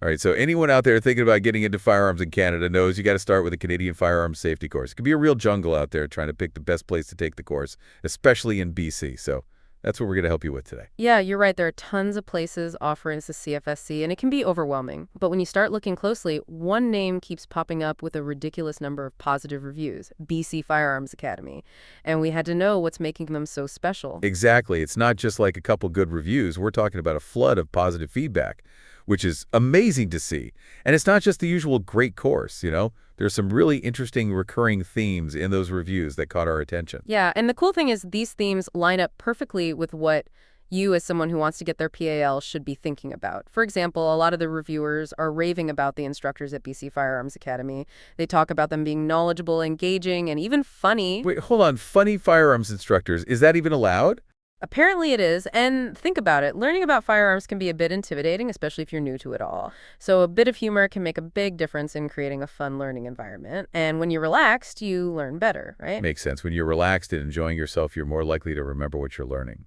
All right, so anyone out there thinking about getting into firearms in Canada knows you got to start with the Canadian Firearms Safety Course. It can be a real jungle out there trying to pick the best place to take the course, especially in BC. So that's what we're going to help you with today. Yeah, you're right. There are tons of places offering the CFSC, and it can be overwhelming. But when you start looking closely, one name keeps popping up with a ridiculous number of positive reviews, BC Firearms Academy. And we had to know what's making them so special. Exactly. It's not just like a couple good reviews. We're talking about a flood of positive feedback, which is amazing to see. And it's not just the usual great course, you know? There's some really interesting recurring themes in those reviews that caught our attention. Yeah, and the cool thing is these themes line up perfectly with what you as someone who wants to get their PAL should be thinking about. For example, a lot of the reviewers are raving about the instructors at BC Firearms Academy. They talk about them being knowledgeable, engaging, and even funny. Wait, hold on. Funny firearms instructors. Is that even allowed? Apparently it is, and think about it. Learning about firearms can be a bit intimidating, especially if you're new to it all. So a bit of humor can make a big difference in creating a fun learning environment. And when you're relaxed, you learn better, right? Makes sense. When you're relaxed and enjoying yourself, you're more likely to remember what you're learning.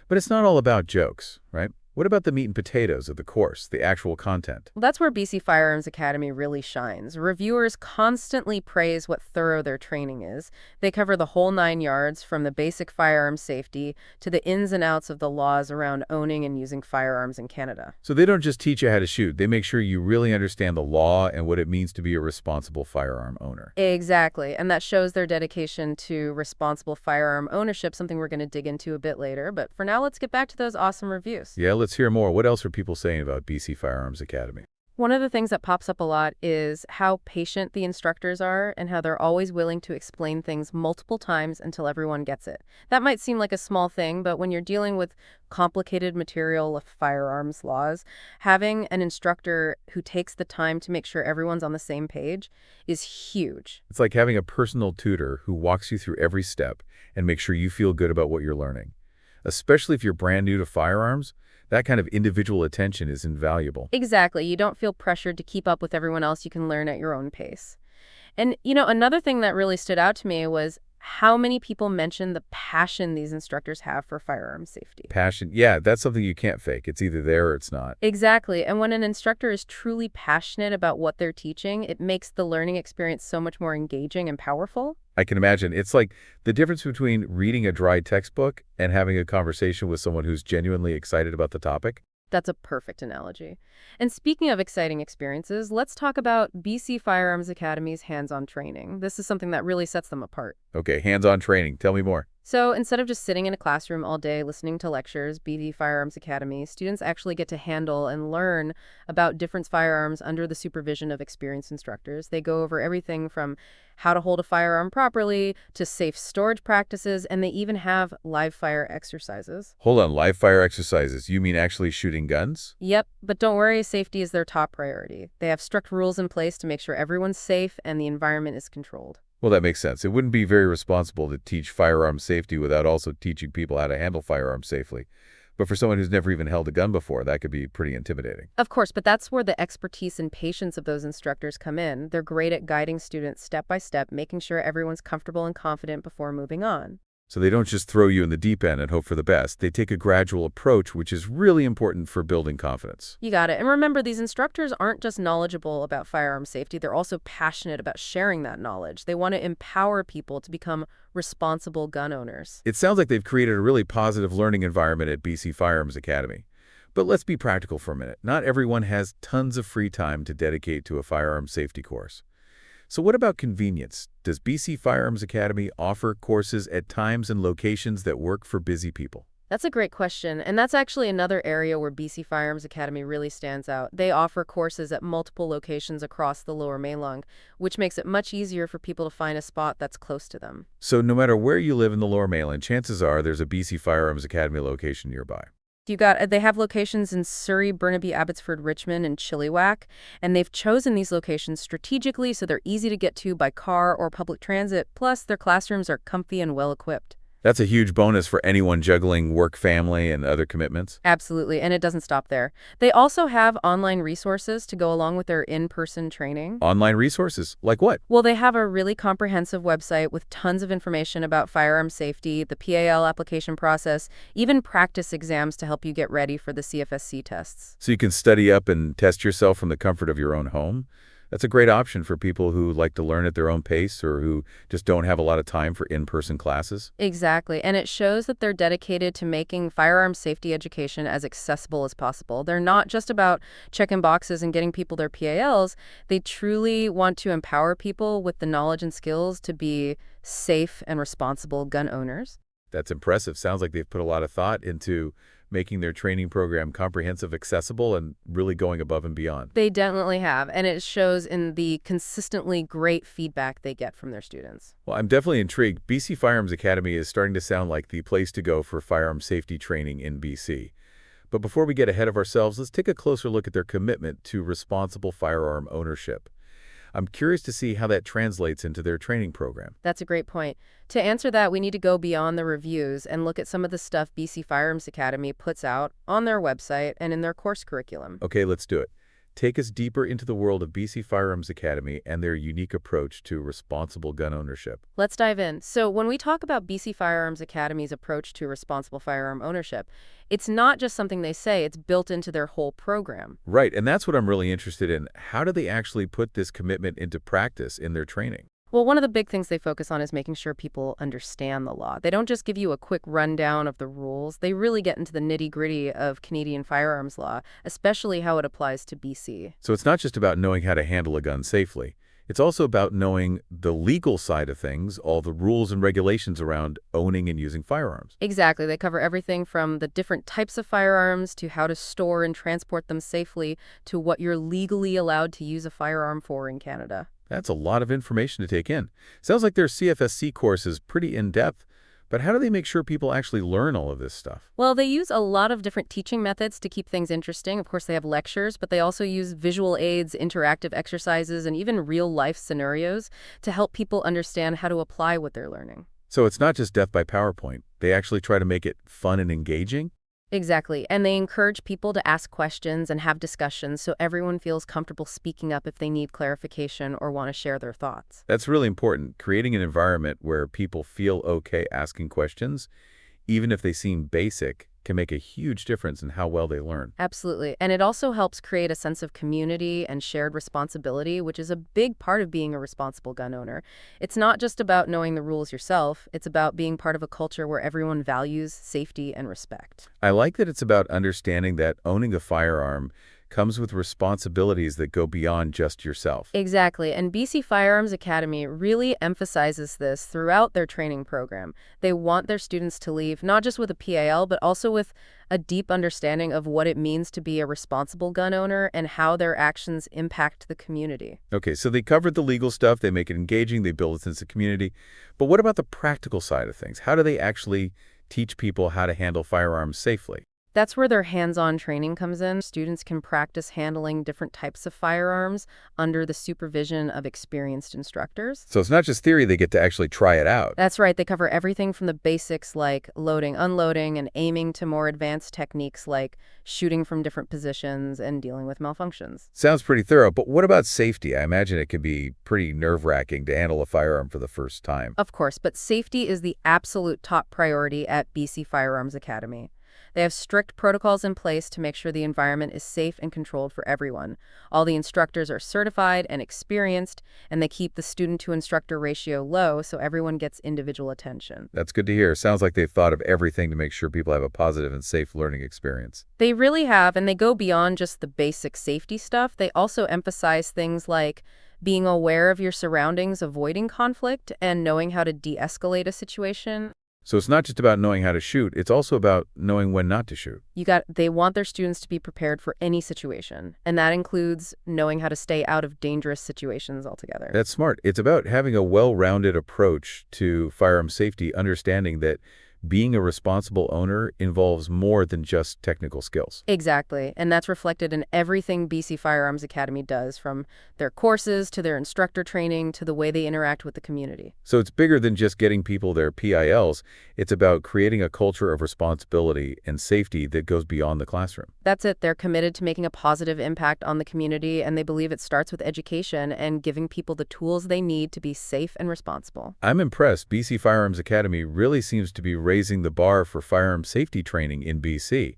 But it's not all about jokes, right? What about the meat and potatoes of the course, the actual content? Well, that's where BC Firearms Academy really shines. Reviewers constantly praise what thorough their training is. They cover the whole 9 yards, from the basic firearm safety to the ins and outs of the laws around owning and using firearms in Canada. So they don't just teach you how to shoot. They make sure you really understand the law and what it means to be a responsible firearm owner. Exactly, and that shows their dedication to responsible firearm ownership, something we're going to dig into a bit later. But for now, let's get back to those awesome reviews. Yeah, let's hear more. What else are people saying about BC Firearms Academy? One of the things that pops up a lot is how patient the instructors are and how they're always willing to explain things multiple times until everyone gets it. That might seem like a small thing, but when you're dealing with complicated material of firearms laws, having an instructor who takes the time to make sure everyone's on the same page is huge. It's like having a personal tutor who walks you through every step and makes sure you feel good about what you're learning. Especially if you're brand new to firearms, that kind of individual attention is invaluable. Exactly. You don't feel pressured to keep up with everyone else. You can learn at your own pace. And, another thing that really stood out to me was how many people mentioned the passion these instructors have for firearm safety. Passion, yeah, that's something you can't fake. It's either there or it's not. Exactly. And when an instructor is truly passionate about what they're teaching, it makes the learning experience so much more engaging and powerful. I can imagine. It's like the difference between reading a dry textbook and having a conversation with someone who's genuinely excited about the topic. That's a perfect analogy. And speaking of exciting experiences, let's talk about BC Firearms Academy's hands-on training. This is something that really sets them apart. Okay, hands-on training. Tell me more. So instead of just sitting in a classroom all day listening to lectures, BC Firearms Academy, students actually get to handle and learn about different firearms under the supervision of experienced instructors. They go over everything from how to hold a firearm properly to safe storage practices, and they even have live fire exercises. Hold on, live fire exercises. You mean actually shooting guns? Yep, but don't worry, safety is their top priority. They have strict rules in place to make sure everyone's safe and the environment is controlled. Well, that makes sense. It wouldn't be very responsible to teach firearm safety without also teaching people how to handle firearms safely. But for someone who's never even held a gun before, that could be pretty intimidating. Of course, but that's where the expertise and patience of those instructors come in. They're great at guiding students step by step, making sure everyone's comfortable and confident before moving on. So they don't just throw you in the deep end and hope for the best. They take a gradual approach, which is really important for building confidence. You got it. And remember, these instructors aren't just knowledgeable about firearm safety. They're also passionate about sharing that knowledge. They want to empower people to become responsible gun owners. It sounds like they've created a really positive learning environment at BC Firearms Academy. But let's be practical for a minute. Not everyone has tons of free time to dedicate to a firearm safety course. So what about convenience? Does BC Firearms Academy offer courses at times and locations that work for busy people? That's a great question, and that's actually another area where BC Firearms Academy really stands out. They offer courses at multiple locations across the Lower Mainland, which makes it much easier for people to find a spot that's close to them. So no matter where you live in the Lower Mainland, chances are there's a BC Firearms Academy location nearby. They have locations in Surrey, Burnaby, Abbotsford, Richmond, and Chilliwack, and they've chosen these locations strategically so they're easy to get to by car or public transit, plus their classrooms are comfy and well-equipped. That's a huge bonus for anyone juggling work, family, and other commitments. Absolutely, and it doesn't stop there. They also have online resources to go along with their in-person training. Online resources, like what? Well, they have a really comprehensive website with tons of information about firearm safety, the PAL application process, even practice exams to help you get ready for the CFSC tests. So you can study up and test yourself from the comfort of your own home. That's a great option for people who like to learn at their own pace or who just don't have a lot of time for in-person classes. Exactly, and it shows that they're dedicated to making firearm safety education as accessible as possible. They're not just about checking boxes and getting people their PALs. They truly want to empower people with the knowledge and skills to be safe and responsible gun owners. That's impressive. Sounds like they've put a lot of thought into making their training program comprehensive, accessible, and really going above and beyond. They definitely have, and it shows in the consistently great feedback they get from their students. Well, I'm definitely intrigued. BC Firearms Academy is starting to sound like the place to go for firearm safety training in BC. But before we get ahead of ourselves, let's take a closer look at their commitment to responsible firearm ownership. I'm curious to see how that translates into their training program. That's a great point. To answer that, we need to go beyond the reviews and look at some of the stuff BC Firearms Academy puts out on their website and in their course curriculum. Okay, let's do it. Take us deeper into the world of BC Firearms Academy and their unique approach to responsible gun ownership. Let's dive in. So when we talk about BC Firearms Academy's approach to responsible firearm ownership, it's not just something they say, it's built into their whole program. Right, and that's what I'm really interested in. How do they actually put this commitment into practice in their training? Well, one of the big things they focus on is making sure people understand the law. They don't just give you a quick rundown of the rules. They really get into the nitty-gritty of Canadian firearms law, especially how it applies to BC. So it's not just about knowing how to handle a gun safely. It's also about knowing the legal side of things, all the rules and regulations around owning and using firearms. Exactly. They cover everything from the different types of firearms to how to store and transport them safely to what you're legally allowed to use a firearm for in Canada. That's a lot of information to take in. Sounds like their CFSC course is pretty in-depth, but how do they make sure people actually learn all of this stuff? Well, they use a lot of different teaching methods to keep things interesting. Of course, they have lectures, but they also use visual aids, interactive exercises, and even real-life scenarios to help people understand how to apply what they're learning. So it's not just death by PowerPoint. They actually try to make it fun and engaging? Exactly. And they encourage people to ask questions and have discussions so everyone feels comfortable speaking up if they need clarification or want to share their thoughts. That's really important, creating an environment where people feel okay asking questions, even if they seem basic, can make a huge difference in how well they learn. Absolutely. And it also helps create a sense of community and shared responsibility, which is a big part of being a responsible gun owner. It's not just about knowing the rules yourself. It's about being part of a culture where everyone values safety and respect. I like that it's about understanding that owning a firearm comes with responsibilities that go beyond just yourself. Exactly, and BC Firearms Academy really emphasizes this throughout their training program. They want their students to leave not just with a PAL, but also with a deep understanding of what it means to be a responsible gun owner and how their actions impact the community. Okay, so they covered the legal stuff, they make it engaging, they build a sense of community. But what about the practical side of things? How do they actually teach people how to handle firearms safely? That's where their hands-on training comes in. Students can practice handling different types of firearms under the supervision of experienced instructors. So it's not just theory, they get to actually try it out. That's right. They cover everything from the basics like loading, unloading, and aiming to more advanced techniques like shooting from different positions and dealing with malfunctions. Sounds pretty thorough, but what about safety? I imagine it could be pretty nerve-wracking to handle a firearm for the first time. Of course, but safety is the absolute top priority at BC Firearms Academy. They have strict protocols in place to make sure the environment is safe and controlled for everyone. All the instructors are certified and experienced, and they keep the student-to-instructor ratio low so everyone gets individual attention. That's good to hear. Sounds like they've thought of everything to make sure people have a positive and safe learning experience. They really have, and they go beyond just the basic safety stuff. They also emphasize things like being aware of your surroundings, avoiding conflict, and knowing how to de-escalate a situation. So it's not just about knowing how to shoot, it's also about knowing when not to shoot. They want their students to be prepared for any situation, and that includes knowing how to stay out of dangerous situations altogether. That's smart. It's about having a well-rounded approach to firearm safety, understanding that Being a responsible owner involves more than just technical skills. Exactly, and that's reflected in everything BC Firearms Academy does, from their courses to their instructor training to the way they interact with the community. So it's bigger than just getting people their PILs. It's about creating a culture of responsibility and safety that goes beyond the classroom. That's it. They're committed to making a positive impact on the community, and they believe it starts with education and giving people the tools they need to be safe and responsible. I'm impressed. BC Firearms Academy really seems to be raising the bar for firearm safety training in BC.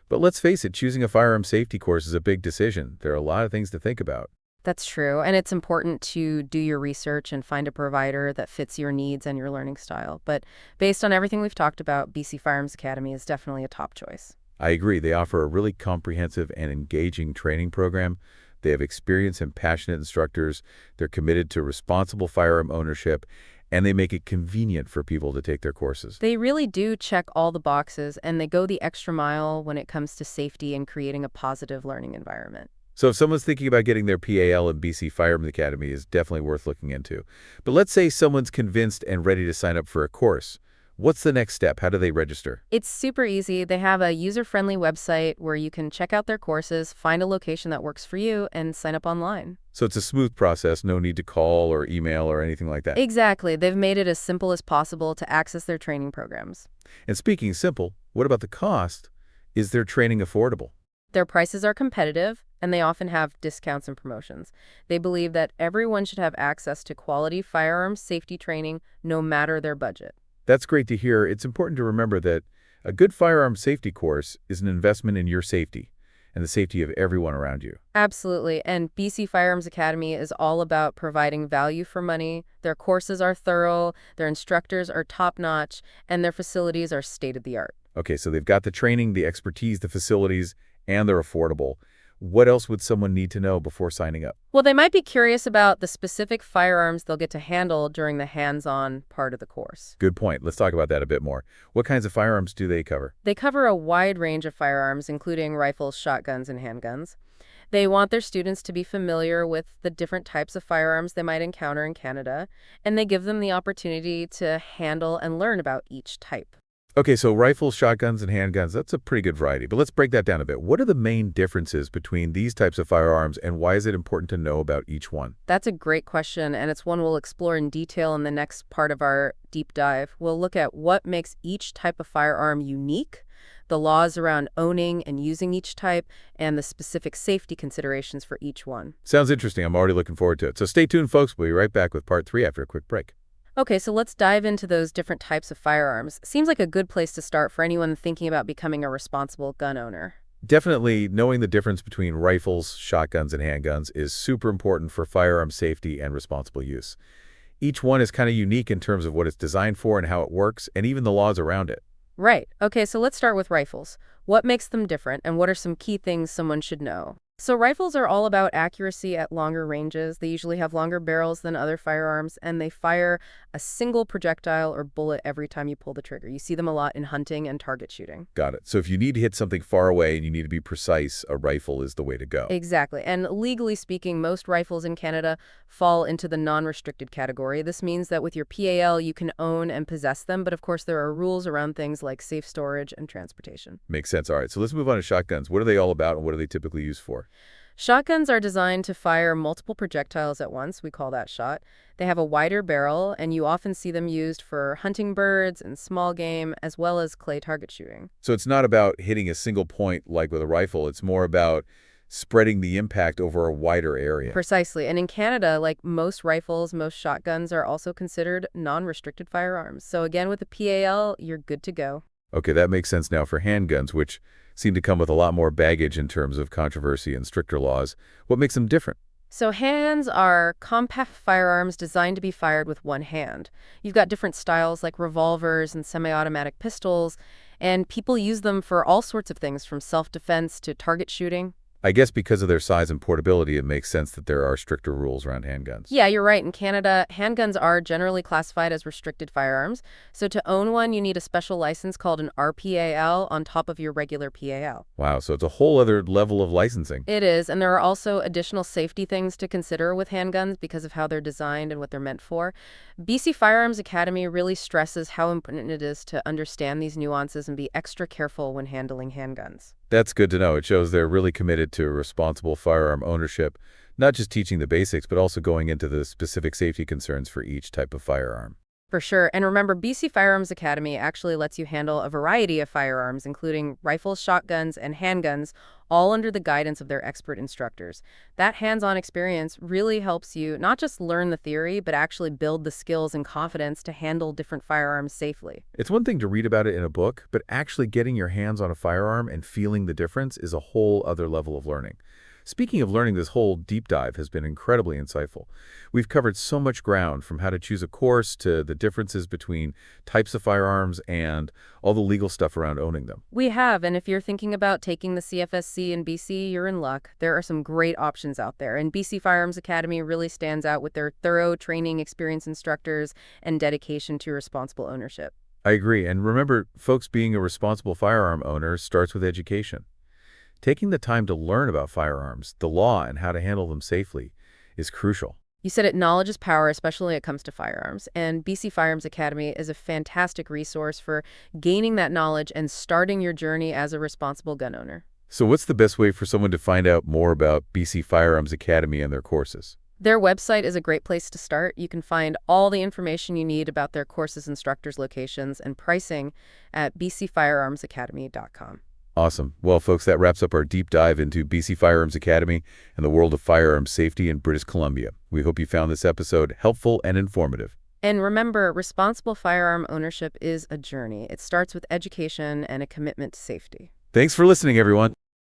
But let's face it, choosing a firearm safety course is a big decision. There are a lot of things to think about. That's true, and it's important to do your research and find a provider that fits your needs and your learning style. But based on everything we've talked about, BC Firearms Academy is definitely a top choice. I agree. They offer a really comprehensive and engaging training program. They have experienced and passionate instructors. They're committed to responsible firearm ownership, and they make it convenient for people to take their courses. They really do check all the boxes, and they go the extra mile when it comes to safety and creating a positive learning environment. So if someone's thinking about getting their PAL in BC Firearms Academy, is definitely worth looking into. But let's say someone's convinced and ready to sign up for a course. What's the next step? How do they register? It's super easy. They have a user-friendly website where you can check out their courses, find a location that works for you, and sign up online. So it's a smooth process, no need to call or email or anything like that. Exactly. They've made it as simple as possible to access their training programs. And speaking simple, what about the cost? Is their training affordable? Their prices are competitive, and they often have discounts and promotions. They believe that everyone should have access to quality firearms safety training, no matter their budget. That's great to hear. It's important to remember that a good firearm safety course is an investment in your safety and the safety of everyone around you. Absolutely, and BC Firearms Academy is all about providing value for money. Their courses are thorough, their instructors are top-notch, and their facilities are state-of-the-art. Okay, so they've got the training, the expertise, the facilities, and they're affordable. What else would someone need to know before signing up? Well, they might be curious about the specific firearms they'll get to handle during the hands-on part of the course. Good point. Let's talk about that a bit more. What kinds of firearms do they cover? They cover a wide range of firearms, including rifles, shotguns, and handguns. They want their students to be familiar with the different types of firearms they might encounter in Canada, and they give them the opportunity to handle and learn about each type. Okay, so rifles, shotguns, and handguns, that's a pretty good variety. But let's break that down a bit. What are the main differences between these types of firearms, and why is it important to know about each one? That's a great question, and it's one we'll explore in detail in the next part of our deep dive. We'll look at what makes each type of firearm unique, the laws around owning and using each type, and the specific safety considerations for each one. Sounds interesting. I'm already looking forward to it. So stay tuned, folks. We'll be right back with part 3 after a quick break. Okay, so let's dive into those different types of firearms. Seems like a good place to start for anyone thinking about becoming a responsible gun owner. Definitely knowing the difference between rifles, shotguns, and handguns is super important for firearm safety and responsible use. Each one is kind of unique in terms of what it's designed for and how it works, and even the laws around it. Right. Okay, so let's start with rifles. What makes them different, and what are some key things someone should know? So rifles are all about accuracy at longer ranges. They usually have longer barrels than other firearms, and they fire a single projectile or bullet every time you pull the trigger. You see them a lot in hunting and target shooting. Got it. So if you need to hit something far away and you need to be precise, a rifle is the way to go. Exactly. And legally speaking, most rifles in Canada fall into the non-restricted category. This means that with your PAL, you can own and possess them, but of course there are rules around things like safe storage and transportation. Makes sense. All right, so let's move on to shotguns. What are they all about, and what are they typically used for? Shotguns are designed to fire multiple projectiles at once. We call that shot. They have a wider barrel, and you often see them used for hunting birds and small game, as well as clay target shooting. So it's not about hitting a single point like with a rifle. It's more about spreading the impact over a wider area. Precisely. And in Canada, like most rifles, most shotguns are also considered non-restricted firearms. So again, with the PAL, you're good to go. Okay, that makes sense now for handguns, which seem to come with a lot more baggage in terms of controversy and stricter laws. What makes them different? So hands are compact firearms designed to be fired with one hand. You've got different styles like revolvers and semi-automatic pistols, and people use them for all sorts of things from self-defense to target shooting. I guess because of their size and portability, it makes sense that there are stricter rules around handguns. Yeah, you're right. In Canada, handguns are generally classified as restricted firearms. So to own one, you need a special license called an RPAL on top of your regular PAL. Wow, so it's a whole other level of licensing. It is, and there are also additional safety things to consider with handguns because of how they're designed and what they're meant for. BC Firearms Academy really stresses how important it is to understand these nuances and be extra careful when handling handguns. That's good to know. It shows they're really committed to responsible firearm ownership, not just teaching the basics, but also going into the specific safety concerns for each type of firearm. For sure. And remember, BC Firearms Academy actually lets you handle a variety of firearms, including rifles, shotguns, and handguns, all under the guidance of their expert instructors. That hands-on experience really helps you not just learn the theory, but actually build the skills and confidence to handle different firearms safely. It's one thing to read about it in a book, but actually getting your hands on a firearm and feeling the difference is a whole other level of learning. Speaking of learning, this whole deep dive has been incredibly insightful. We've covered so much ground, from how to choose a course to the differences between types of firearms and all the legal stuff around owning them. We have, and if you're thinking about taking the CFSC in BC, you're in luck. There are some great options out there, and BC Firearms Academy really stands out with their thorough training, experienced instructors, and dedication to responsible ownership. I agree, and remember, folks, being a responsible firearm owner starts with education. Taking the time to learn about firearms, the law, and how to handle them safely is crucial. You said it, knowledge is power, especially when it comes to firearms. And BC Firearms Academy is a fantastic resource for gaining that knowledge and starting your journey as a responsible gun owner. So what's the best way for someone to find out more about BC Firearms Academy and their courses? Their website is a great place to start. You can find all the information you need about their courses, instructors, locations, and pricing at bcfirearmsacademy.com. Awesome. Well, folks, that wraps up our deep dive into BC Firearms Academy and the world of firearms safety in British Columbia. We hope you found this episode helpful and informative. And remember, responsible firearm ownership is a journey. It starts with education and a commitment to safety. Thanks for listening, everyone.